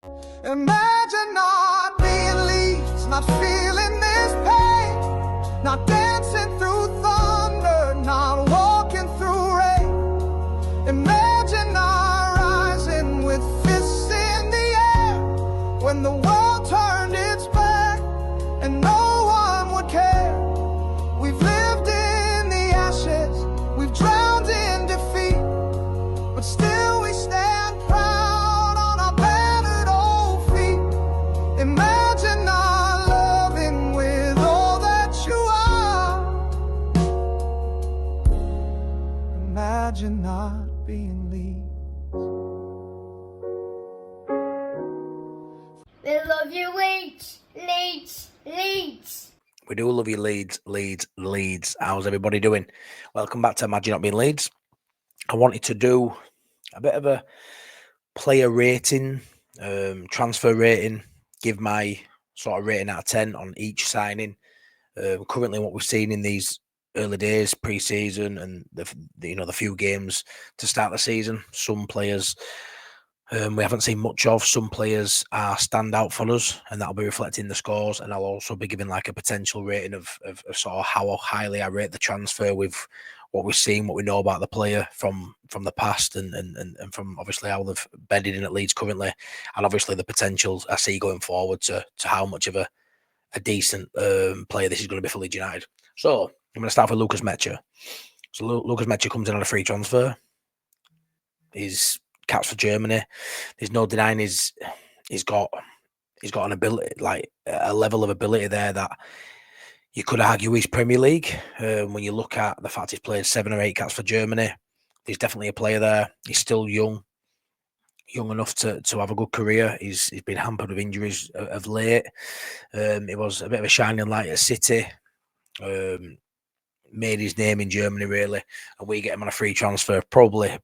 Imagine not being Leeds, not feeling this pain, not dancing through thunder, not walking through rain. Imagine not rising with fists in the air when the world turned its back and no one would care. We've lived in the ashes, we've drowned in defeat, but still we stand proud on our battered old feet. Imagine not loving with all that you are. Imagine not being Leeds. We love you, Leeds, Leeds, Leeds. We do love you, Leeds, Leeds, Leeds. How's everybody doing? Welcome back to Imagine Not Being Leeds. I wanted to do a bit of a player rating, transfer rating, give my sort of rating out of 10 on each signing. Currently, what we've seen in these early days, pre-season, and the few games to start the season, some players we haven't seen much of. Some players are standout for us, and that'll be reflecting the scores. And I'll also be giving like a potential rating of sort of how highly I rate the transfer with what we've seen, what we know about the player from the past, and from obviously how they've bedded in at Leeds currently, and obviously the potential I see going forward to how much of a decent player this is going to be for Leeds United. So I'm going to start with Lucas Mecha. So Lucas Mecha comes in on a free transfer. He's caps for Germany. There's no denying he's got an ability, like a level of ability there that you could argue is Premier League. When you look at the fact he's played 7 or 8 caps for Germany, there's definitely a player there. He's still young enough to have a good career. He's been hampered with injuries of late. It was a bit of a shining light at City. Made his name in Germany really, and we get him on a free transfer probably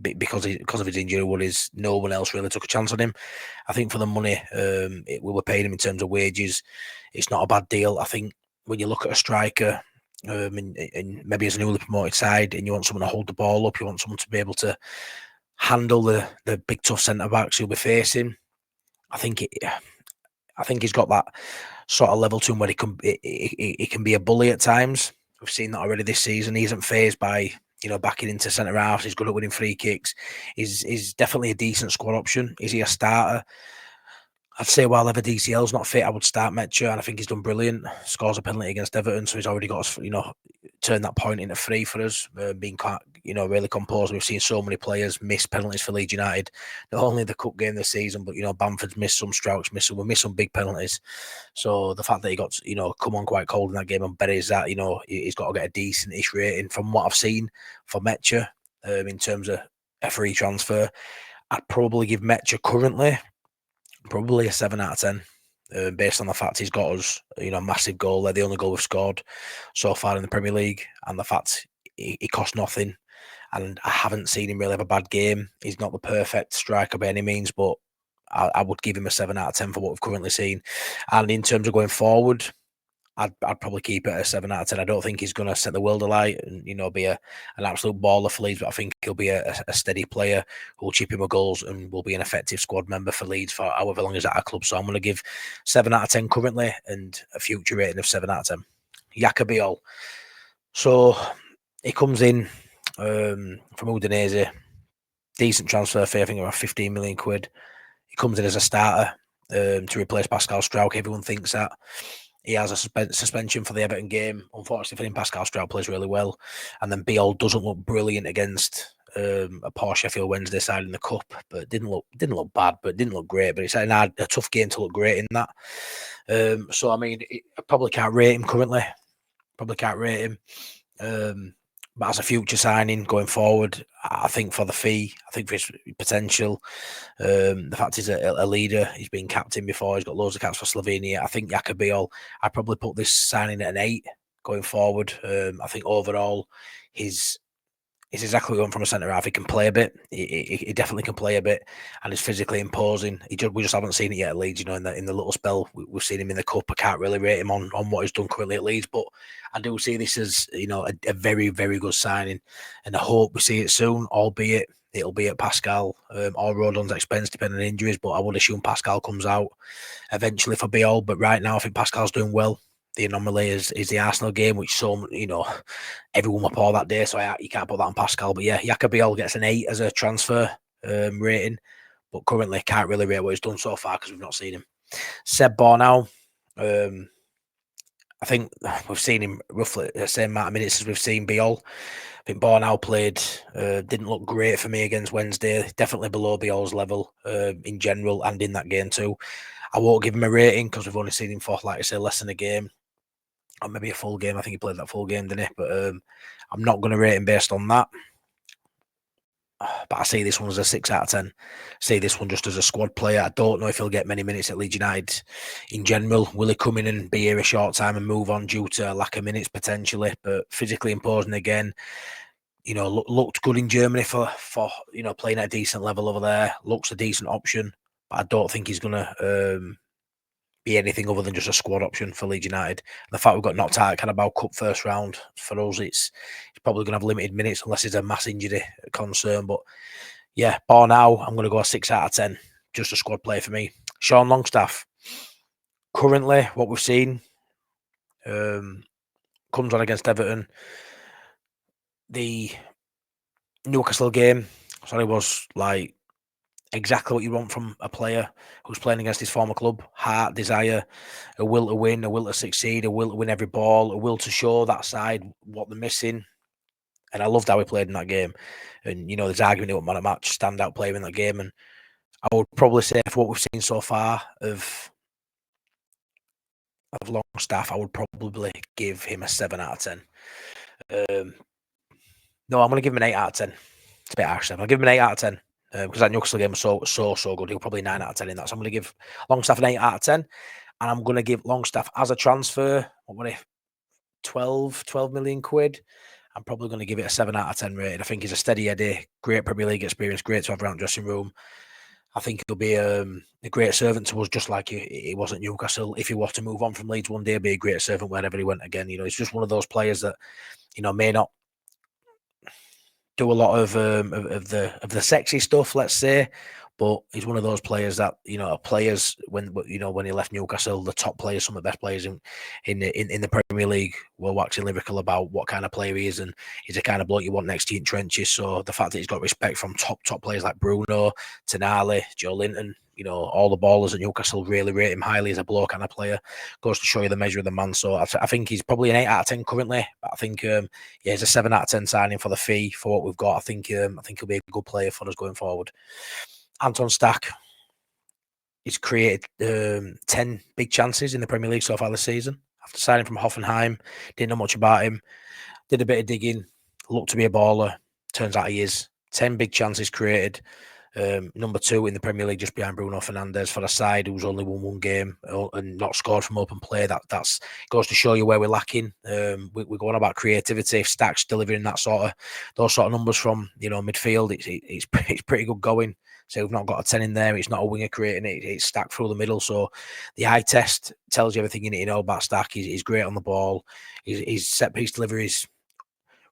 because of his injury. No one else really took a chance on him. I think for the money we were paying him in terms of wages, it's not a bad deal. I think when you look at a striker, and maybe as a newly promoted side, and you want someone to hold the ball up, you want someone to be able to handle the big tough centre backs you'll be facing. I think he's got that sort of level to him where he can be a bully at times. We've seen that already this season. He isn't phased by backing into centre half. He's good at winning free kicks. He's definitely a decent squad option. Is he a starter? I'd say while ever DCL's not fit, I would start Mecha, and I think he's done brilliant. Scores a penalty against Everton, so he's already got us, turn that point into 3 for us, being quite, really composed. We've seen so many players miss penalties for Leeds United, not only the cup game this season, but Bamford's missed some, Strauch's missed some big penalties. So the fact that he got come on quite cold in that game and buries that, he's got to get a decent-ish rating from what I've seen for Mecha in terms of a free transfer. I'd probably give Mecha currently probably a 7 out of 10. Based on the fact he's got us, a massive goal. They're the only goal we've scored so far in the Premier League, and the fact he cost nothing, and I haven't seen him really have a bad game. He's not the perfect striker by any means, but I would give him a 7 out of 10 for what we've currently seen. And in terms of going forward, I'd probably keep it at a 7 out of 10. I don't think he's going to set the world alight and be an absolute baller for Leeds, but I think he'll be a steady player who will chip in with goals and will be an effective squad member for Leeds for however long he's at our club. So I'm going to give 7 out of 10 currently and a future rating of 7 out of 10. Yakob Bal. So he comes in from Udinese, decent transfer fee, I think around 15 million quid. He comes in as a starter to replace Pascal Strauch. Everyone thinks that. He has a suspension for the Everton game. Unfortunately for him, Pascal Strauch plays really well. And then Bal doesn't look brilliant against a poor Sheffield Wednesday side in the cup, but didn't look bad, but didn't look great. But it's a tough game to look great in that. So I mean, I probably can't rate him currently. But as a future signing going forward, I think for the fee, I think for his potential, the fact he's a leader, he's been captain before, he's got loads of caps for Slovenia. I think Yakob Bal, I'd probably put this signing at an 8 going forward. I think overall, he's exactly going from a centre half. He can play a bit. He definitely can play a bit, and he's physically imposing. We just haven't seen it yet at Leeds. In the little spell we've seen him in the cup. I can't really rate him on what he's done currently at Leeds, but I do see this as a very, very good signing, and I hope we see it soon. Albeit it'll be at Pascal or Rodon's expense, depending on injuries. But I would assume Pascal comes out eventually for Biol. But right now, I think Pascal's doing well. The anomaly is the Arsenal game, which everyone will pour that day, so you can't put that on Pascal. But yeah, Yakob Bal gets an 8 as a transfer rating, but currently can't really rate what he's done so far because we've not seen him. Seb Bour now. I think we've seen him roughly the same amount of minutes as we've seen Biol. I think Bour now played, didn't look great for me against Wednesday. Definitely below Biol's level in general and in that game too. I won't give him a rating because we've only seen him for, like I say, less than a game. Or maybe a full game. I think he played that full game, didn't he? But I'm not going to rate him based on that. But I see this one as a 6 out of 10. I see this one just as a squad player. I don't know if he'll get many minutes at Leeds United in general. Will he come in and be here a short time and move on due to lack of minutes potentially? But physically imposing again. Looked good in Germany for playing at a decent level over there. Looks a decent option. But I don't think he's going to be anything other than just a squad option for Leeds United. And the fact we've got knocked out at Carabao Cup first round, for us, it's probably going to have limited minutes unless it's a mass injury concern. But yeah, Bour now, I'm going to go a 6 out of 10. Just a squad play for me. Sean Longstaff. Currently, what we've seen comes on against Everton. The Newcastle game, was like exactly what you want from a player who's playing against his former club. Heart, desire, a will to win, a will to succeed, a will to win every ball, a will to show that side what they're missing. And I loved how he played in that game. And, there's argument about man of match, standout player in that game. And I would probably say for what we've seen so far of Longstaff, I would probably give him a 7 out of 10. No, I'm going to give him an 8 out of 10. It's a bit harsh. I'll give him an 8 out of 10. Because that Newcastle game was so good. He'll probably 9 out of 10 in that. So I'm going to give Longstaff an 8 out of 10. And I'm going to give Longstaff as a transfer, 12 million quid. I'm probably going to give it a 7 out of 10 rated. I think he's a steady Eddie, great Premier League experience, great to have around the dressing room. I think he'll be a great servant to us, just like he was at Newcastle. If he was to move on from Leeds one day, he'll be a great servant wherever he went again. He's just one of those players that, may not do a lot of the sexy stuff, let's say, but he's one of those players that players when he left Newcastle, the top players, some of the best players in the Premier League were waxing lyrical about what kind of player he is, and he's the kind of bloke you want next to you in trenches. So the fact that he's got respect from top players like Bruno, Tonali, Joe Linton, all the ballers at Newcastle really rate him highly as a bloke and a player. Goes to show you the measure of the man. So I think he's probably an 8 out of 10 currently. But I think he's a 7 out of 10 signing for the fee for what we've got. I think he'll be a good player for us going forward. Anton Stack. He's created 10 big chances in the Premier League so far this season. After signing from Hoffenheim, didn't know much about him. Did a bit of digging. Looked to be a baller. Turns out he is. 10 big chances created. Number 2 in the Premier League, just behind Bruno Fernandes, for a side who's only won one game and not scored from open play. That's goes to show you where we're lacking. We're going about creativity. If Stack's delivering those sort of numbers from midfield, it's pretty good going. So we've not got a 10 in there. It's not a winger creating it. It's Stack through the middle. So the eye test tells you everything you need to know about Stack. He's great on the ball. His set piece delivery is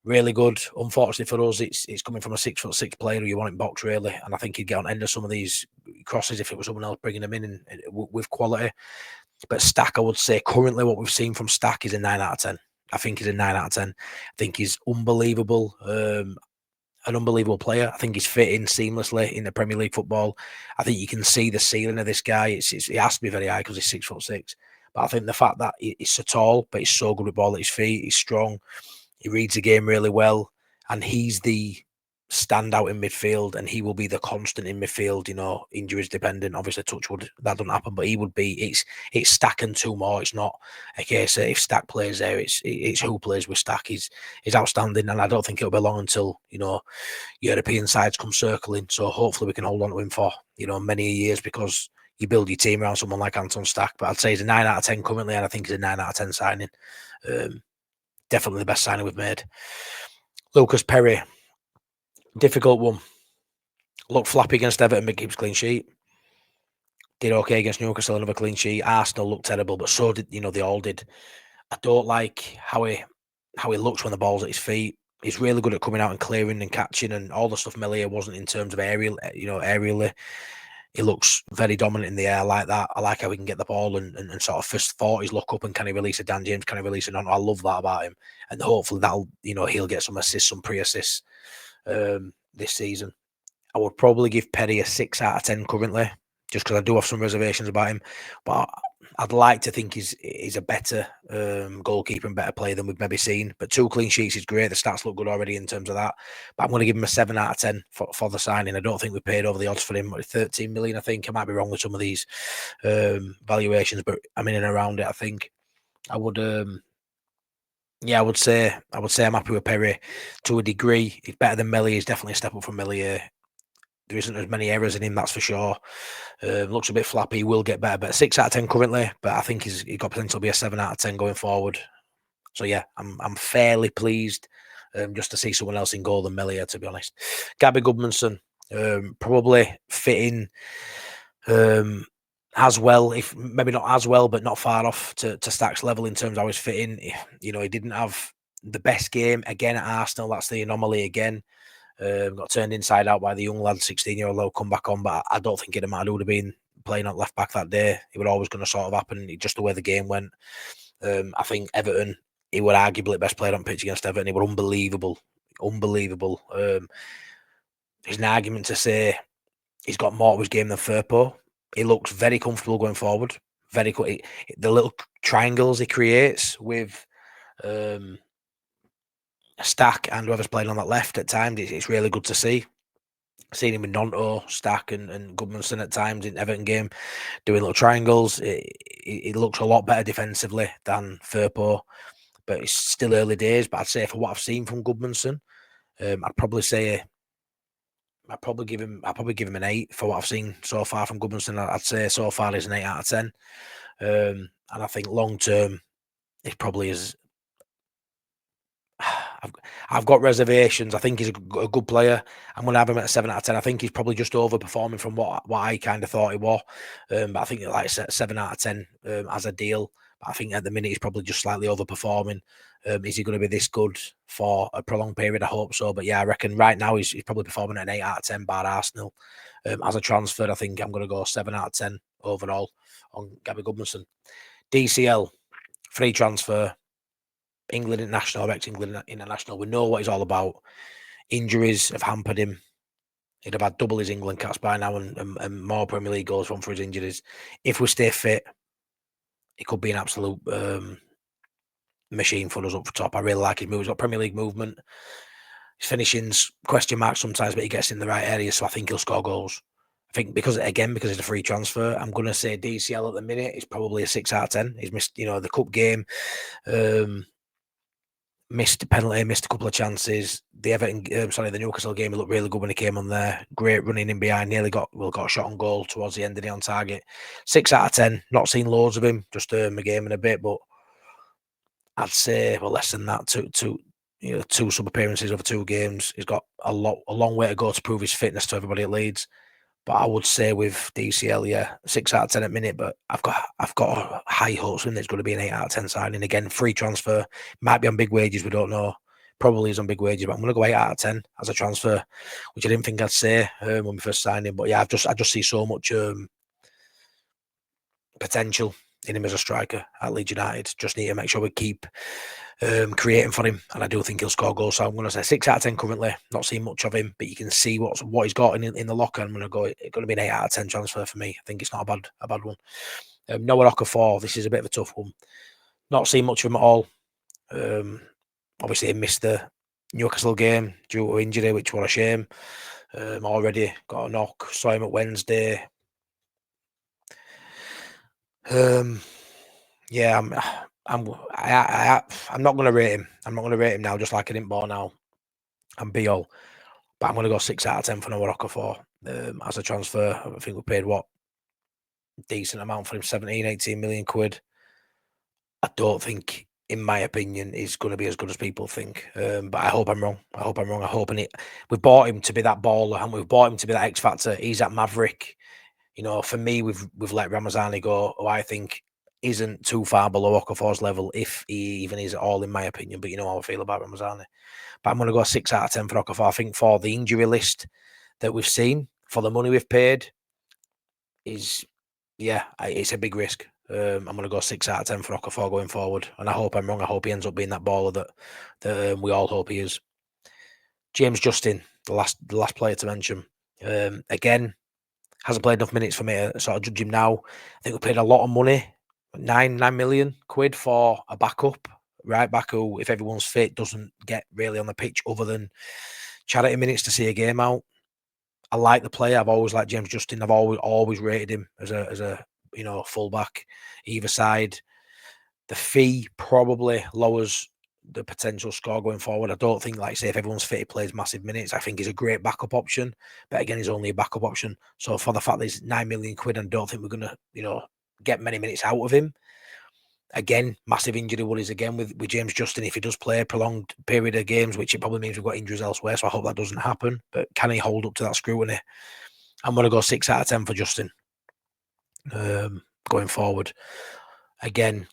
really good. Unfortunately for us, it's coming from a 6'6" player who you want in box, really. And I think he'd get on end of some of these crosses if it was someone else bringing them in and with quality. But Stack, I would say currently what we've seen from Stack is a 9 out of 10. I think he's a 9 out of 10. I think he's unbelievable. An unbelievable player. I think he's fit in seamlessly in the Premier League football. I think you can see the ceiling of this guy. It has to be very high because he's 6'6". But I think the fact that he's so tall, but he's so good with ball at his feet, he's strong. He reads the game really well, and he's the standout in midfield, and he will be the constant in midfield. Injuries dependent. Obviously, touch wood, that doesn't happen, but he would be. It's Stack and 2 more. It's not a case that if Stack plays there, it's who plays with Stack. He's outstanding, and I don't think it'll be long until European sides come circling. So hopefully we can hold on to him for many years, because you build your team around someone like Anton Stack. But I'd say he's a 9 out of 10 currently, and I think he's a 9 out of 10 signing. Definitely the best signing we've made. Lucas Perry. Difficult one. Looked flappy against Everton, but keeps clean sheet. Did okay against Newcastle, another clean sheet. Arsenal looked terrible, but so did they all did. I don't like how he looks when the ball's at his feet. He's really good at coming out and clearing and catching and all the stuff Melier wasn't in terms of aerially. He looks very dominant in the air like that. I like how he can get the ball and sort of first thought his look up and can he release a Dan James, can he release it on? I love that about him. And hopefully that'll, he'll get some assists, some pre-assists this season. I would probably give Perry a 6 out of 10 currently, just because I do have some reservations about him. But I'd like to think he's a better goalkeeper and better player than we've maybe seen. But 2 clean sheets is great. The stats look good already in terms of that. But I'm going to give him a 7 out of 10 for the signing. I don't think we paid over the odds for him. 13 million, I think. I might be wrong with some of these valuations, but I'm in and around it, I think. I would say I'm happy with Perry to a degree. He's better than Melier. He's definitely a step up from Melier. There isn't as many errors in him, that's for sure. Looks a bit flappy. He will get better, but 6 out of 10 currently. But I think he's got potential to be a 7 out of 10 going forward. So yeah, I'm fairly pleased just to see someone else in goal than Melier, to be honest. Gabby Goodmanson, probably fitting as well, if maybe not as well, but not far off to Stack's level in terms of how he's fitting. He didn't have the best game again at Arsenal. That's the anomaly again. Got turned inside out by the young lad, 16-year-old lad, come back on, but I don't think it mattered who would have been playing at left back that day. It was always going to sort of happen, just the way the game went. I think Everton, he was arguably the best player on pitch against Everton. He was unbelievable. There's an argument to say he's got more to his game than Firpo. He looks very comfortable going forward. Very good. The little triangles he creates with Stack and whoever's playing on that left at times, it's really good to see. Seeing him with Nonto, Stack and Goodmanson at times in Everton game, doing little triangles. It looks a lot better defensively than Firpo, but it's still early days. But I'd say for what I've seen from Goodmanson, I'd probably give him an 8 for what I've seen so far from Goodmanson. I'd say so far he's an 8 out of 10. And I think long term, it probably is. I've got reservations. I think he's a good player. I'm going to have him at a 7 out of 10. I think he's probably just overperforming from what I kind of thought he was. But I think like I said, 7 out of 10 as a deal. But I think at the minute he's probably just slightly overperforming. Is he going to be this good for a prolonged period? I hope so. But yeah, I reckon right now he's probably performing at an 8 out of 10 bar Arsenal. As a transfer, I think I'm going to go 7 out of 10 overall on Gabby Goodmanson. DCL, free transfer. England international, ex-England international. We know what he's all about. Injuries have hampered him. He'd have had double his England caps by now and more Premier League goals from for his injuries. If we stay fit, he could be an absolute machine for us up the top. I really like his move. He's got Premier League movement. His finishing's question mark sometimes, but he gets in the right areas, so I think he'll score goals. I think because it's a free transfer, I'm going to say DCL at the minute is probably a 6 out of 10. He's missed, the cup game. Missed a penalty, missed a couple of chances. The Newcastle game, he looked really good when he came on there. Great running in behind, nearly got a shot on goal towards the end of the on target. 6 out of 10. Not seen loads of him, just a game and a bit, but I'd say less than that. Two sub appearances over 2 games. He's got a long way to go to prove his fitness to everybody at Leeds. But I would say with DCL, yeah, 6 out of 10 at minute. But I've got high hopes when there's going to be an 8 out of 10 signing. Again, free transfer. Might be on big wages, we don't know. Probably is on big wages, but I'm going to go 8 out of 10 as a transfer, which I didn't think I'd say when we first signed him. But yeah, I just see so much potential in him as a striker at Leeds United. Just need to make sure we keep creating for him, and I do think he'll score goals. So I'm going to say 6 out of 10 currently. Not seen much of him, but you can see what he's got in the locker. I'm going to go. It's going to be an 8 out of 10 transfer for me. I think it's not a bad one. Noraka Four. This is a bit of a tough one. Not seen much of him at all. Obviously, he missed the Newcastle game due to injury, which was a shame. Already got a knock. Saw him at Wednesday. Yeah, I'm not going to rate him. I'm not going to rate him now, just like I didn't bore now. I'm BO. But I'm going to go 6 out of 10 for Noraka Four as a transfer. I think we paid decent amount for him, 17, 18 million quid. I don't think, in my opinion, he's going to be as good as people think. But I hope I'm wrong. We've bought him to be that baller, and we've bought him to be that X factor. He's that maverick. For me, we've let Ramazani go, who I think isn't too far below Okafor's level, if he even is at all, in my opinion. But you know how I feel about Ramazani. But I'm going to go 6 out of 10 for Okafor. I think for the injury list that we've seen, for the money we've paid, it's a big risk. I'm going to go 6 out of 10 for Okafor going forward. And I hope I'm wrong. I hope he ends up being that baller that we all hope he is. James Justin, the last player to mention. Again, hasn't played enough minutes for me to sort of judge him now. I think we paid a lot of money, 9 million quid for a backup, right back who, if everyone's fit, doesn't get really on the pitch other than charity minutes to see a game out. I like the player. I've always liked James Justin. I've always rated him as a fullback either side. The fee probably lowers the potential score going forward. I don't think, like say, if everyone's fit, he plays massive minutes. I think he's a great backup option, but again, he's only a backup option. So for the fact that he's 9 million quid, I don't think we're gonna, get many minutes out of him. Again, massive injury worries again with James Justin. If he does play a prolonged period of games, which it probably means we've got injuries elsewhere, so I hope that doesn't happen. But can he hold up to that scrutiny? I'm going to go 6 out of 10 for Justin going forward. Again,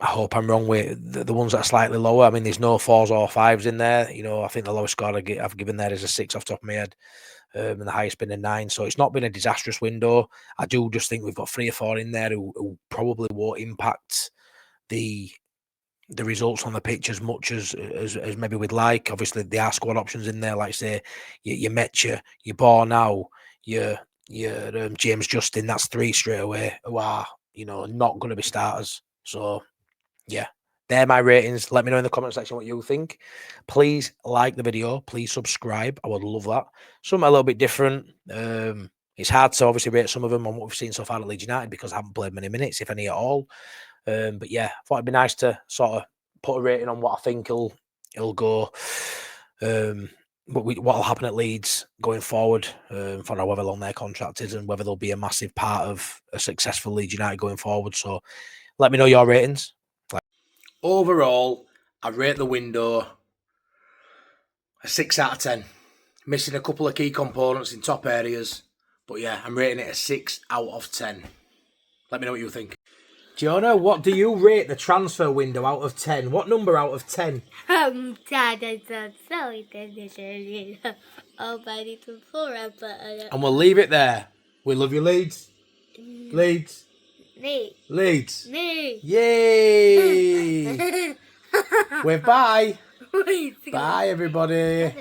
I hope I'm wrong with the ones that are slightly lower. I mean, there's no 4s or 5s in there. I think the lowest score I've given there is a 6 off the top of my head. And the highest been a 9. So it's not been a disastrous window. I do just think we've got 3 or 4 in there who probably won't impact the results on the pitch as much as maybe we'd like. Obviously, there are squad options in there, like say your Metcha, your Bour now, your James Justin. That's 3 straight away who are not going to be starters. So yeah, they're my ratings. Let me know in the comment section what you think. Please like the video. Please subscribe. I would love that. Something a little bit different. It's hard to obviously rate some of them on what we've seen so far at Leeds United because I haven't played many minutes, if any at all. But yeah, I thought it'd be nice to sort of put a rating on what I think he'll go. What'll happen at Leeds going forward for however long their contract is and whether they'll be a massive part of a successful Leeds United going forward. So let me know your ratings. Overall, I rate the window a 6 out of 10. Missing a couple of key components in top areas. But yeah, I'm rating it a 6 out of 10. Let me know what you think. Jonah, what do you rate the transfer window out of 10? What number out of 10? And we'll leave it there. We love you, Leeds. Leeds. Leeds. Yay! With bye. Bye, everybody.